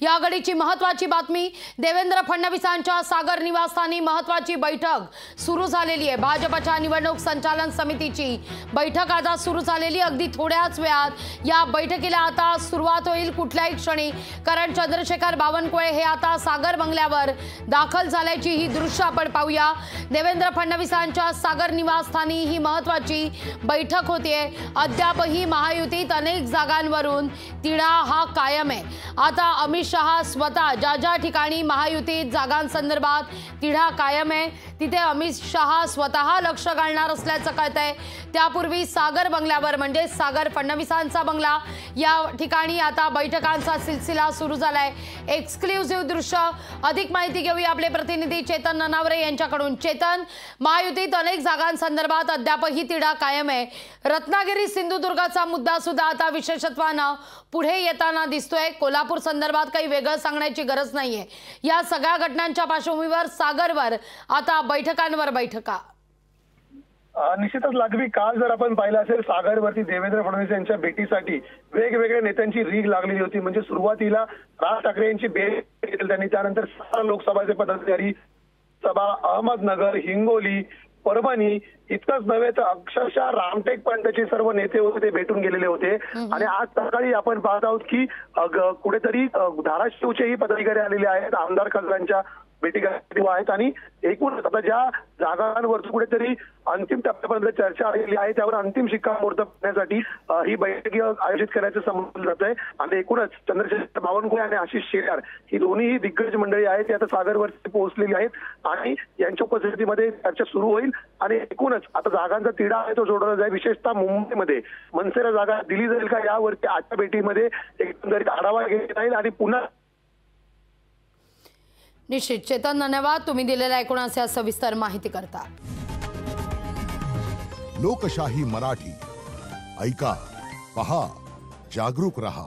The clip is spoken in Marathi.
या घडीची महत्त्वाची बातमी, देवेंद्र फडणवीसांच्या सागर निवासस्थानी महत्त्वाची बैठक सुरू झालेली आहे। भाजपच्या निवडणूक संचालन समितीची बैठक आता सुरू झालेली, अगदी थोड्याच वेळात या बैठकीला आता सुरुवात होईल कुठल्याही क्षणी, कारण चंद्रशेखर बावनकुळे हे आता सागर बंगल्यावर दाखल झाल्याची ही दृश्य आपण पाहूया। देवेंद्र फडणवीसांच्या सागर निवासस्थानी ही महत्त्वाची बैठक होतीये। अद्यापही महायुतीत अनेक जागांवरून तिढा हा कायम आहे। आता अमित शहा स्वतः ज्या ठिकाणी महायुतीत जागांसंदर्भात तिढा कायम आहे तिथे अमित शहा स्वतः लक्ष घालणार असल्याचं कळतंय। त्यापूर्वी सागर बंगल्यावर म्हणजे सागर फडणवीसांचा बंगला या ठिकाणी आता बैठकांचा सिलसिला सुरू झालाय। एक्सक्लुसिव्ह दृश्य, अधिक माहिती घेऊया आपले प्रतिनिधी चेतन ननावरे यांच्याकडून। चेतन, महायुतीत अनेक जागांसंदर्भात अद्यापही तिढा कायम आहे। रत्नागिरी सिंधुदुर्गचा मुद्दा सुद्धा आता विशेषत्वानं पुढे येताना दिसतोय। कोल्हापूर संदर्भात काही वेगळं सांगण्याची गरज नाहीये। या सगळ्या घटनांच्या पार्श्वभूमीवर सागरवर आता बैठकांवर बैठका निश्चितच लागवी। काल जर आपण पाहिलं असेल सागरवरती देवेंद्र फडणवीस यांच्या भेटीसाठी वेगवेगळ्या नेत्यांची रीग लागलेली होती। म्हणजे सुरुवातीला राज ठाकरे यांची भेट घेतली त्यांनी, त्यानंतर 6 लोकसभाचे पदाधिकारी, सभा, अहमदनगर, हिंगोली, परभणी, इतकंच नव्हे तर अक्षरशः रामटेक पर्यंतचे सर्व नेते होते ते भेटून गेलेले होते। आणि आज सकाळी आपण पाहत आहोत की कुठेतरी धाराशिवचेही पदाधिकारी आलेले आहेत, आमदार खासदारांच्या भेटीगाठी आहेत आणि एकूण आता ज्या जागांवर कुठेतरी अंतिम टप्प्यापर्यंत चर्चा आलेली आहे त्यावर अंतिम शिक्कामोर्तब करण्यासाठी ही बैठक आयोजित करायचं समजलं जात आहे। आणि एकूणच चंद्रशेखर बावनकुळे आणि आशिष शेलार ही दोन्ही दिग्गज मंडळी आहेत ती आता सागरवरती पोहोचलेली आहेत आणि यांच्या उपस्थितीमध्ये चर्चा सुरू होईल। आणि एकूणच आता जागांचा तिढा आहे तो सोडवला जाईल। विशेषतः मुंबईमध्ये मनसेला जागा दिली जाईल का यावरती आजच्या भेटीमध्ये एकंदरीत आढावा घेतला जाईल आणि पुन्हा निश्चित। चेतन, धन्यवाद तुम्ही दिलेल्या एकूणाच्या सविस्तर माहिती करता। लोकशाही मराठी ऐका, पहा, जागरूक रहा।